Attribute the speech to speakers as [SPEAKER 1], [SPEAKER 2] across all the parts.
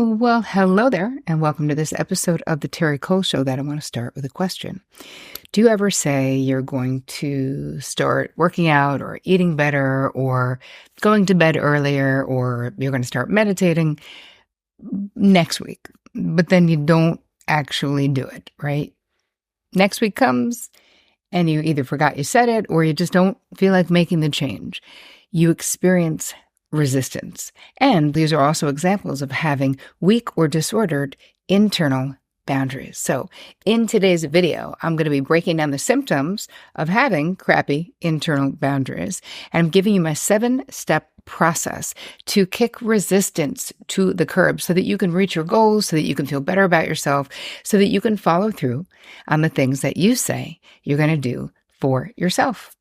[SPEAKER 1] Well, hello there, and welcome to this episode of the Terri Show that I want to start with a question. Do you ever say you're going to start working out or eating better or going to bed earlier or you're going to start meditating next week, but then you don't actually do it, right? Next week comes and you either forgot you said it or you just don't feel like making the change. You experience resistance. And these are also examples of having weak or disordered internal boundaries. So in today's video, I'm going to be breaking down the symptoms of having crappy internal boundaries. And I'm giving you my 7-step process to kick resistance to the curb so that you can reach your goals, so that you can feel better about yourself, so that you can follow through on the things that you say you're going to do for yourself,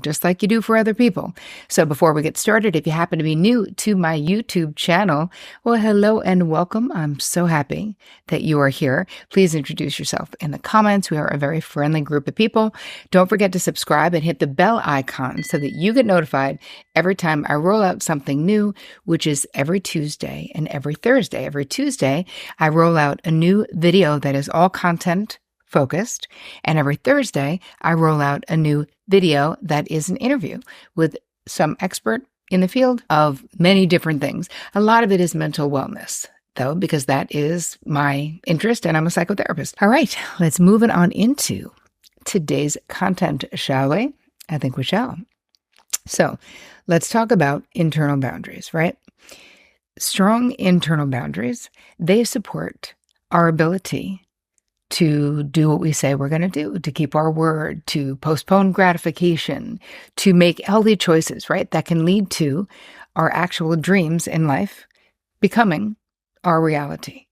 [SPEAKER 1] just like you do for other people. So before we get started, if you happen to be new to my YouTube channel, well, hello and welcome. I'm so happy that you are here. Please introduce yourself in the comments. We are a very friendly group of people. Don't forget to subscribe and hit the bell icon so that you get notified every time I roll out something new, which is every Tuesday and every Thursday. Every Tuesday, I roll out a new video that is all content focused. And every Thursday, I roll out a new video that is an interview with some expert in the field of many different things. A lot of it is mental wellness, though, because that is my interest and I'm a psychotherapist. All right, let's move it on into today's content, shall we? I think we shall. So let's talk about internal boundaries, right? Strong internal boundaries, they support our ability to do what we say we're going to do, to keep our word, to postpone gratification, to make healthy choices, right? That can lead to our actual dreams in life becoming our reality.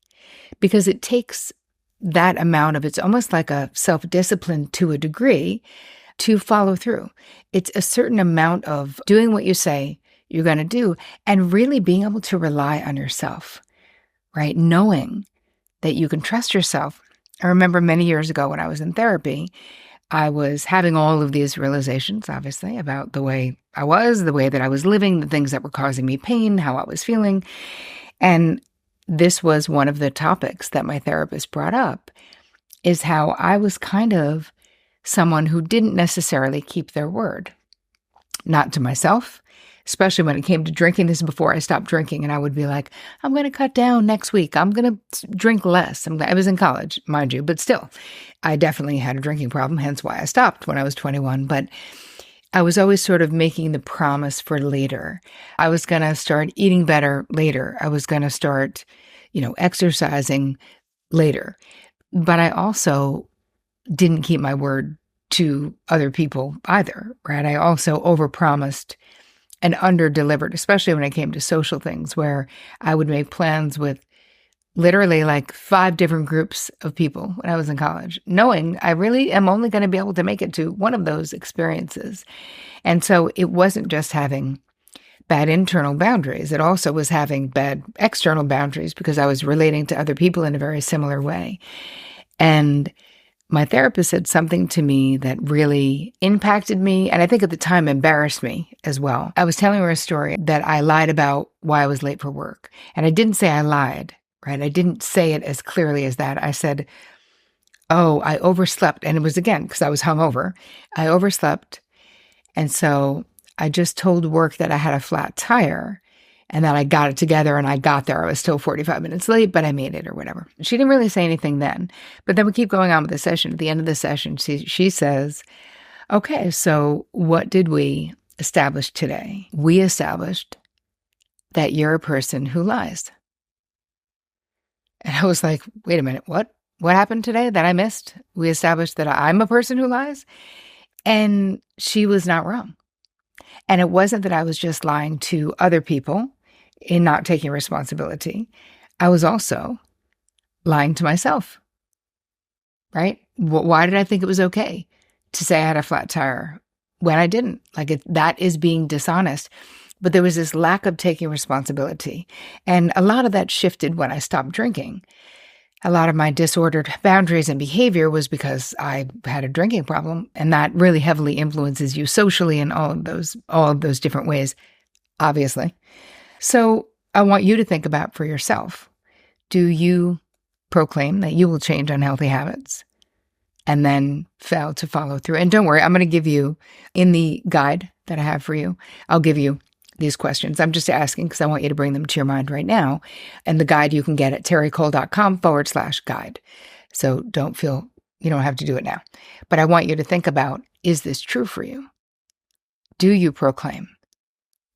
[SPEAKER 1] Because it takes that amount of, it's almost like a self-discipline to a degree to follow through. It's a certain amount of doing what you say you're going to do and really being able to rely on yourself, right? Knowing that you can trust yourself. I remember many years ago when I was in therapy, I was having all of these realizations, obviously, about the way I was, the way that I was living, the things that were causing me pain, how I was feeling. And this was one of the topics that my therapist brought up, is how I was kind of someone who didn't necessarily keep their word. Not to myself, especially when it came to drinking. This is before I stopped drinking, and I would be like, I'm going to cut down next week. I'm going to drink less. I was in college, mind you, but still, I definitely had a drinking problem, hence why I stopped when I was 21. But I was always sort of making the promise for later. I was going to start eating better later. I was going to start, exercising later. But I also didn't keep my word to other people either, right? I also overpromised and under-delivered, especially when it came to social things where I would make plans with literally like 5 different groups of people when I was in college, knowing I really am only going to be able to make it to one of those experiences. And so it wasn't just having bad internal boundaries. It also was having bad external boundaries because I was relating to other people in a very similar way. And my therapist said something to me that really impacted me, and I think at the time embarrassed me as well. I was telling her a story that I lied about why I was late for work. And I didn't say I lied, right? I didn't say it as clearly as that. I said, oh, I overslept. And it was, again, because I was hungover. I overslept. And so I just told work that I had a flat tire and that I got it together and I got there. I was still 45 minutes late, but I made it or whatever. She didn't really say anything then. But then we keep going on with the session. At the end of the session, she says, okay, so what did we establish today? We established that you're a person who lies. And I was like, wait a minute, what? What happened today that I missed? We established that I'm a person who lies? And she was not wrong. And it wasn't that I was just lying to other people in not taking responsibility. I was also lying to myself, right? Why did I think it was okay to say I had a flat tire when I didn't? That is being dishonest. But there was this lack of taking responsibility. And a lot of that shifted when I stopped drinking. A lot of my disordered boundaries and behavior was because I had a drinking problem, and that really heavily influences you socially in all of those different ways, obviously. So I want you to think about for yourself, Do you proclaim that you will change unhealthy habits and then fail to follow through? And don't worry, I'm going to give you, in the guide that I have for you, I'll give you these questions. I'm just asking because I want you to bring them to your mind right now. And the guide you can get at terricole.com/guide. So you don't have to do it now. But I want you to think about, is this true for you? Do you proclaim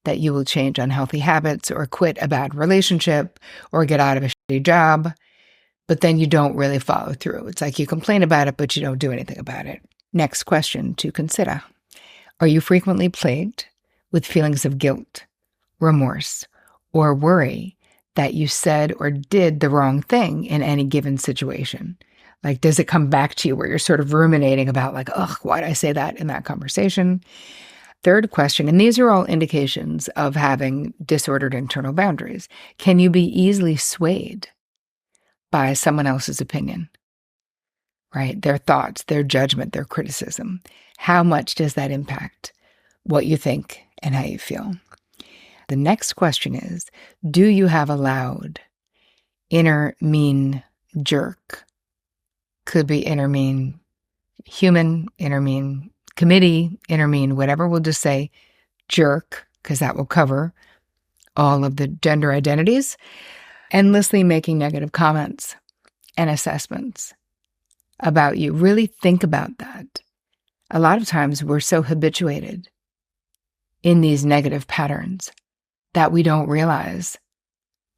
[SPEAKER 1] that you will change unhealthy habits or quit a bad relationship or get out of a shitty job, but then you don't really follow through? It's like you complain about it, but you don't do anything about it. Next question to consider. Are you frequently plagued with feelings of guilt, remorse, or worry that you said or did the wrong thing in any given situation? Like, does it come back to you where you're sort of ruminating about like, ugh, why did I say that in that conversation? Third question, and these are all indications of having disordered internal boundaries. Can you be easily swayed by someone else's opinion, right? Their thoughts, their judgment, their criticism. How much does that impact what you think and how you feel? The next question is, do you have a loud inner mean jerk? Could be inner mean human, inner mean committee, inner mean whatever. We'll just say jerk, because that will cover all of the gender identities. Endlessly making negative comments and assessments about you. Really think about that. A lot of times we're so habituated in these negative patterns that we don't realize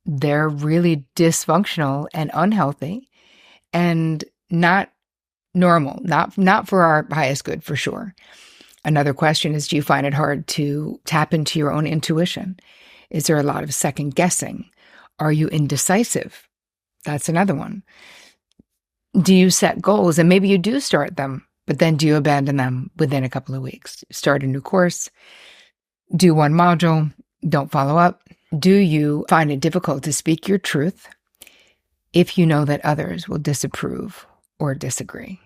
[SPEAKER 1] they're really dysfunctional and unhealthy and not normal, not for our highest good, for sure. Another question is, do you find it hard to tap into your own intuition? Is there a lot of second guessing? Are you indecisive? That's another one. Do you set goals? And maybe you do start them, but then do you abandon them within a couple of weeks? Start a new course, do one module, don't follow up. Do you find it difficult to speak your truth if you know that others will disapprove or disagree?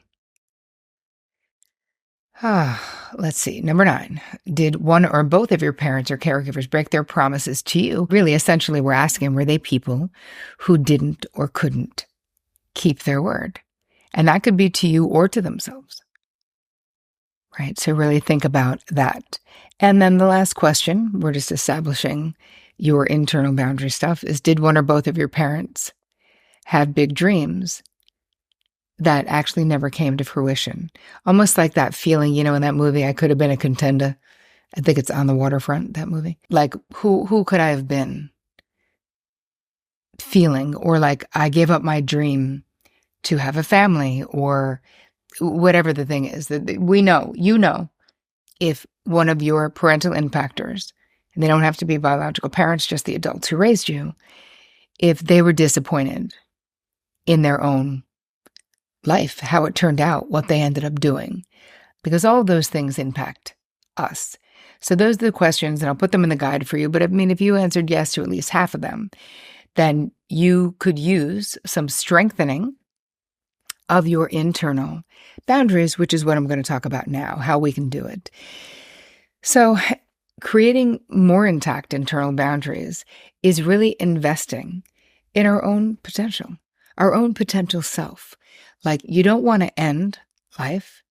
[SPEAKER 1] Let's see. Number 9, did one or both of your parents or caregivers break their promises to you? Really, essentially, we're asking, were they people who didn't or couldn't keep their word? And that could be to you or to themselves, right? So really think about that. And then the last question, we're just establishing your internal boundary stuff, is did one or both of your parents have big dreams that actually never came to fruition? Almost like that feeling, in that movie, I Could Have Been a Contender. I think it's On the Waterfront, that movie. Like, who could I have been feeling? Or like, I gave up my dream to have a family, or whatever the thing is. That we know, if one of your parental impactors, and they don't have to be biological parents, just the adults who raised you, if they were disappointed in their own life, how it turned out, what they ended up doing, because all of those things impact us. So those are the questions, and I'll put them in the guide for you. But I mean, if you answered yes to at least half of them, then you could use some strengthening of your internal boundaries, which is what I'm going to talk about now, how we can do it. So creating more intact internal boundaries is really investing in our own potential self. Like, you don't want to end life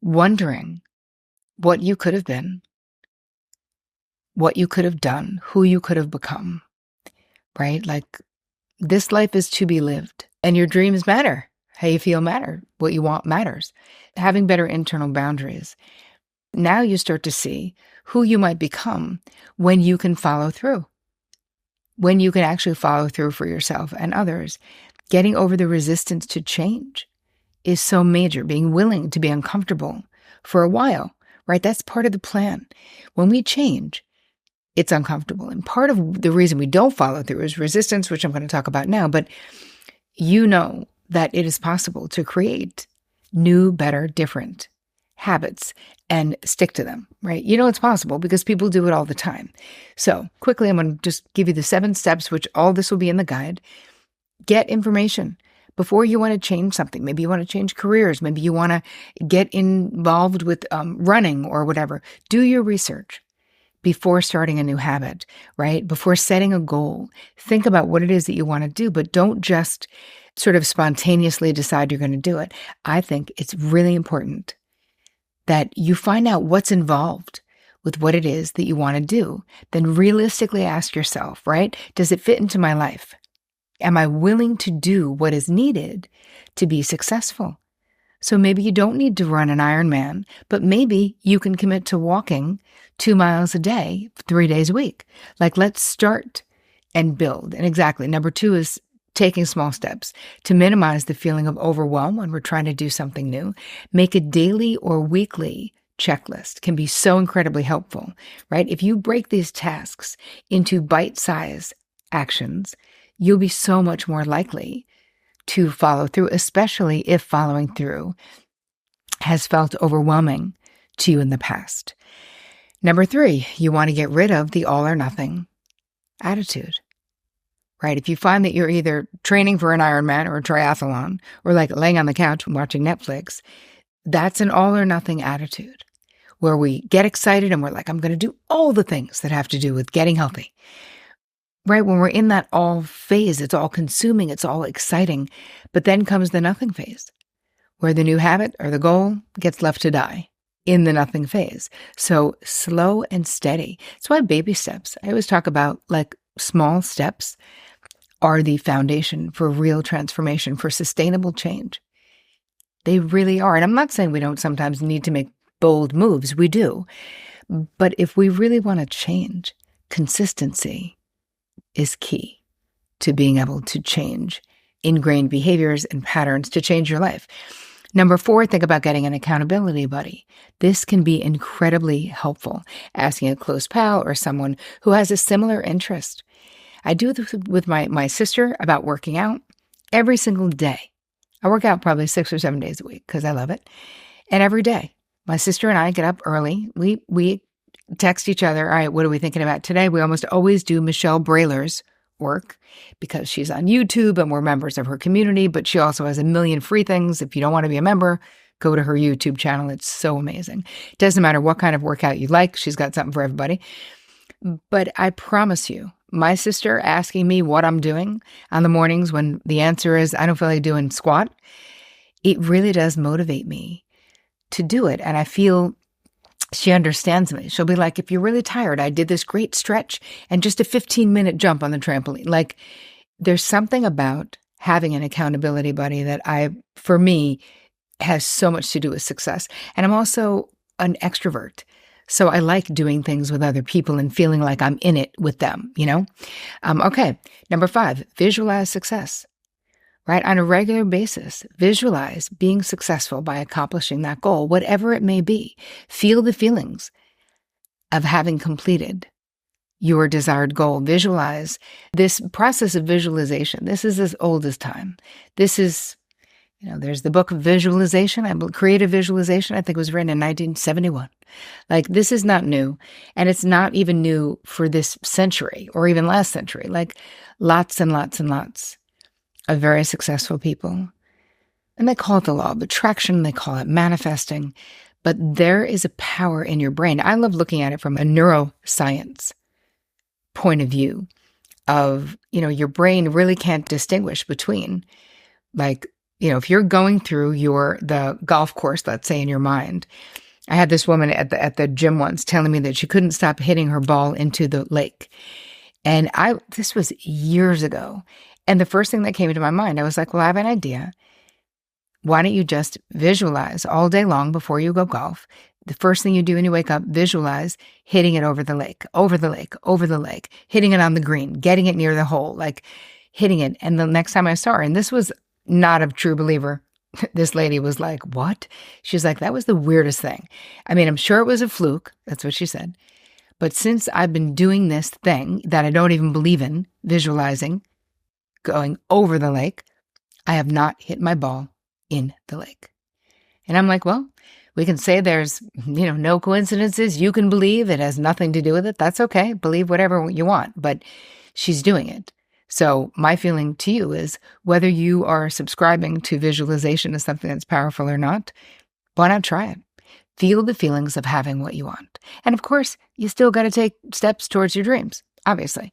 [SPEAKER 1] wondering what you could have been, what you could have done, who you could have become, right? Like, this life is to be lived, and your dreams matter. How you feel matter. What you want matters. Having better internal boundaries. Now you start to see who you might become when you can follow through. When you can actually follow through for yourself and others. Getting over the resistance to change is so major. Being willing to be uncomfortable for a while, right? That's part of the plan. When we change, it's uncomfortable. And part of the reason we don't follow through is resistance, which I'm going to talk about now. But you know that it is possible to create new, better, different habits and stick to them, right? You know it's possible because people do it all the time. So quickly, I'm going to just give you the 7 steps, which all this will be in the guide. Get information before you want to change something. Maybe you want to change careers. Maybe you want to get involved with running or whatever. Do your research. before starting a new habit, right? Before setting a goal, think about what it is that you want to do, but don't just sort of spontaneously decide you're going to do it. I think it's really important that you find out what's involved with what it is that you want to do. Then realistically ask yourself, right? Does it fit into my life? Am I willing to do what is needed to be successful? So maybe you don't need to run an Ironman, but maybe you can commit to walking 2 miles a day, 3 days a week. Like, let's start and build. And exactly, number 2 is taking small steps to minimize the feeling of overwhelm when we're trying to do something new. Make a daily or weekly checklist can be so incredibly helpful, right? If you break these tasks into bite-sized actions, you'll be so much more likely to follow through, especially if following through has felt overwhelming to you in the past. Number 3, you want to get rid of the all or nothing attitude, right? If you find that you're either training for an Ironman or a triathlon or like laying on the couch watching Netflix, that's an all or nothing attitude where we get excited and we're like, I'm going to do all the things that have to do with getting healthy. Right? When we're in that all phase, it's all consuming, it's all exciting. But then comes the nothing phase, where the new habit or the goal gets left to die in the nothing phase. So slow and steady. That's why baby steps, I always talk about like small steps are the foundation for real transformation, for sustainable change. They really are. And I'm not saying we don't sometimes need to make bold moves. We do. But if we really want to change, consistency is key to being able to change ingrained behaviors and patterns to change your life. Number 4, think about getting an accountability buddy. This can be incredibly helpful. Asking a close pal or someone who has a similar interest. I do this with my sister about working out every single day. I work out probably 6 or 7 days a week because I love it. And every day, my sister and I get up early. We text each other, all right, what are we thinking about today? We almost always do Michelle Brailer's work because she's on YouTube and we're members of her community, but she also has a million free things. If you don't want to be a member, go to her YouTube channel. It's so amazing. It doesn't matter what kind of workout you like. She's got something for everybody. But I promise you, my sister asking me what I'm doing on the mornings when the answer is, I don't feel like doing squat, it really does motivate me to do it. And I feel she understands me. She'll be like, if you're really tired, I did this great stretch and just a 15-minute jump on the trampoline. Like, there's something about having an accountability buddy that for me, has so much to do with success. And I'm also an extrovert. So I like doing things with other people and feeling like I'm in it with them, you know? Okay. Number 5, visualize success. Right? On a regular basis, visualize being successful by accomplishing that goal, whatever it may be. Feel the feelings of having completed your desired goal. Visualize this process of visualization. This is as old as time. This is, there's the book of visualization, creative visualization. I think it was written in 1971. Like, this is not new. And it's not even new for this century or even last century. Like, lots and lots and lots of very successful people. And they call it the law of attraction. They call it manifesting. But there is a power in your brain. I love looking at it from a neuroscience point of view of, your brain really can't distinguish between, like, if you're going through the golf course, let's say, in your mind. I had this woman at the gym once telling me that she couldn't stop hitting her ball into the lake. And this was years ago. And the first thing that came into my mind, I was like, well, I have an idea. Why don't you just visualize all day long before you go golf? The first thing you do when you wake up, visualize hitting it over the lake, over the lake, over the lake, hitting it on the green, getting it near the hole, like hitting it. And the next time I saw her, and this was not a true believer, this lady was like, what? She's like, that was the weirdest thing. I mean, I'm sure it was a fluke. That's what she said. But since I've been doing this thing that I don't even believe in, visualizing, going over the lake, I have not hit my ball in the lake. And I'm like, well, we can say there's, no coincidences. You can believe it has nothing to do with it. That's okay. Believe whatever you want, but she's doing it. So my feeling to you is whether you are subscribing to visualization as something that's powerful or not, why not try it? Feel the feelings of having what you want. And of course, you still got to take steps towards your dreams, obviously.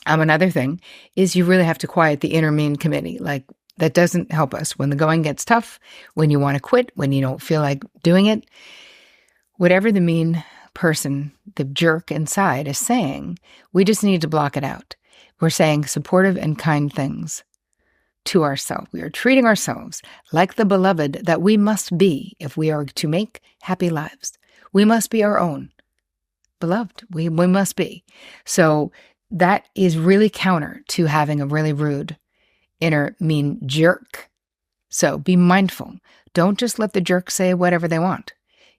[SPEAKER 1] Another thing is you really have to quiet the inner mean committee. Like, that doesn't help us when the going gets tough, when you want to quit, when you don't feel like doing it. Whatever the mean person, the jerk inside is saying, we just need to block it out. We're saying supportive and kind things to ourselves. We are treating ourselves like the beloved that we must be if we are to make happy lives. We must be our own beloved. We must be. So that is really counter to having a really rude inner mean jerk. So be mindful. Don't just let the jerk say whatever they want.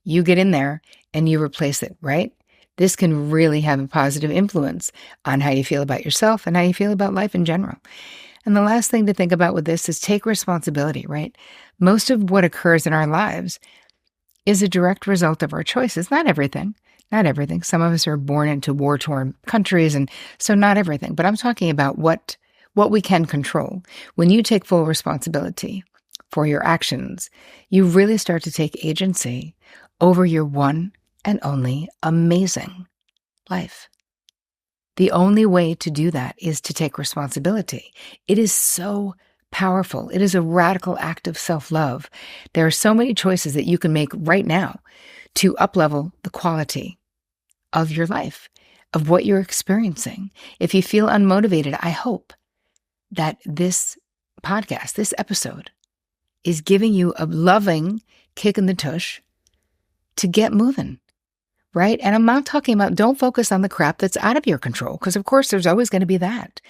[SPEAKER 1] You get in there and you replace it, right? This can really have a positive influence on how you feel about yourself and how you feel about life in general. And the last thing to think about with this is take responsibility, right? Most of what occurs in our lives is a direct result of our choices. Not everything. Some of us are born into war-torn countries, and so not everything. But I'm talking about what we can control. When you take full responsibility for your actions, you really start to take agency over your one and only amazing life. The only way to do that is to take responsibility. It is so powerful. It is a radical act of self-love. There are so many choices that you can make right now to up-level the quality of your life, of what you're experiencing. If you feel unmotivated, I hope that this podcast, this episode, is giving you a loving kick in the tush to get moving, right? And I'm not talking about, don't focus on the crap that's out of your control, because of course there's always going to be that.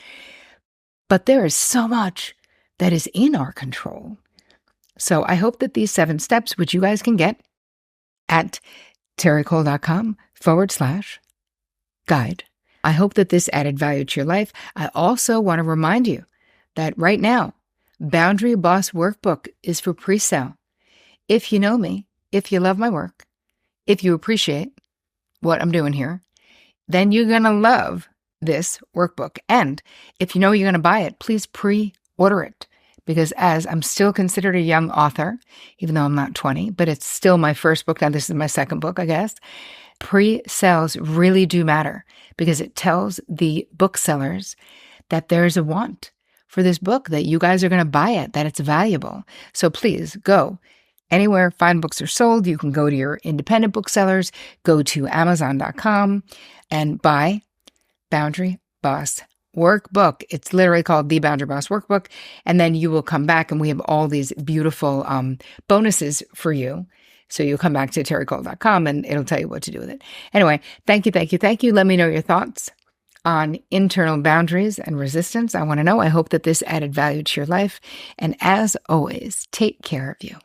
[SPEAKER 1] But there is so much that is in our control. So I hope that these 7 steps, which you guys can get at terricole.com/guide. I hope that this added value to your life. I also want to remind you that right now, Boundary Boss Workbook is for pre-sale. If you know me, if you love my work, if you appreciate what I'm doing here, then you're going to love this workbook. And if you know you're going to buy it, please pre-order it. Because as I'm still considered a young author, even though I'm not 20, but it's still my first book. Now, this is my second book, I guess. Pre-sales really do matter because it tells the booksellers that there's a want for this book, that you guys are going to buy it, that it's valuable. So please go anywhere fine books are sold. You can go to your independent booksellers, go to Amazon.com and buy Boundary Boss Workbook. It's literally called the Boundary Boss Workbook. And then you will come back and we have all these beautiful bonuses for you. So you'll come back to terricole.com and it'll tell you what to do with it. Anyway, thank you. Let me know your thoughts on internal boundaries and resistance. I want to know. I hope that this added value to your life. And as always, take care of you.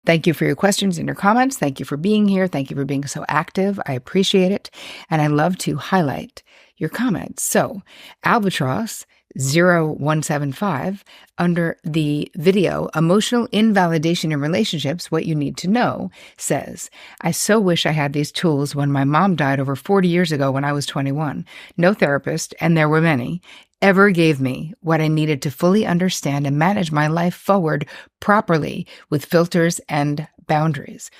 [SPEAKER 1] Thank you for your questions and your comments. Thank you for being here. Thank you for being so active. I appreciate it. And I love to highlight your comments. So Albatross 0175 under the video, Emotional Invalidation in Relationships, What You Need to Know, says, I so wish I had these tools when my mom died over 40 years ago when I was 21. No therapist, and there were many, ever gave me what I needed to fully understand and manage my life forward properly with filters and boundaries.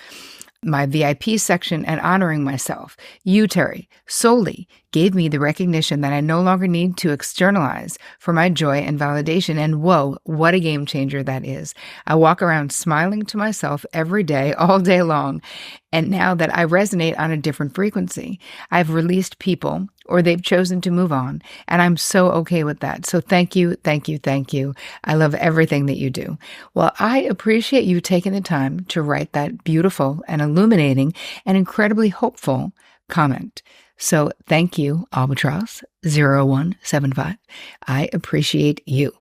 [SPEAKER 1] My VIP section and honoring myself. You, Terri, solely gave me the recognition that I no longer need to externalize for my joy and validation. And whoa, what a game changer that is. I walk around smiling to myself every day, all day long. And now that I resonate on a different frequency, I've released people or they've chosen to move on. And I'm so okay with that. So thank you. I love everything that you do. Well, I appreciate you taking the time to write that beautiful and illuminating and incredibly hopeful comment. So thank you, Albatross 0175. I appreciate you.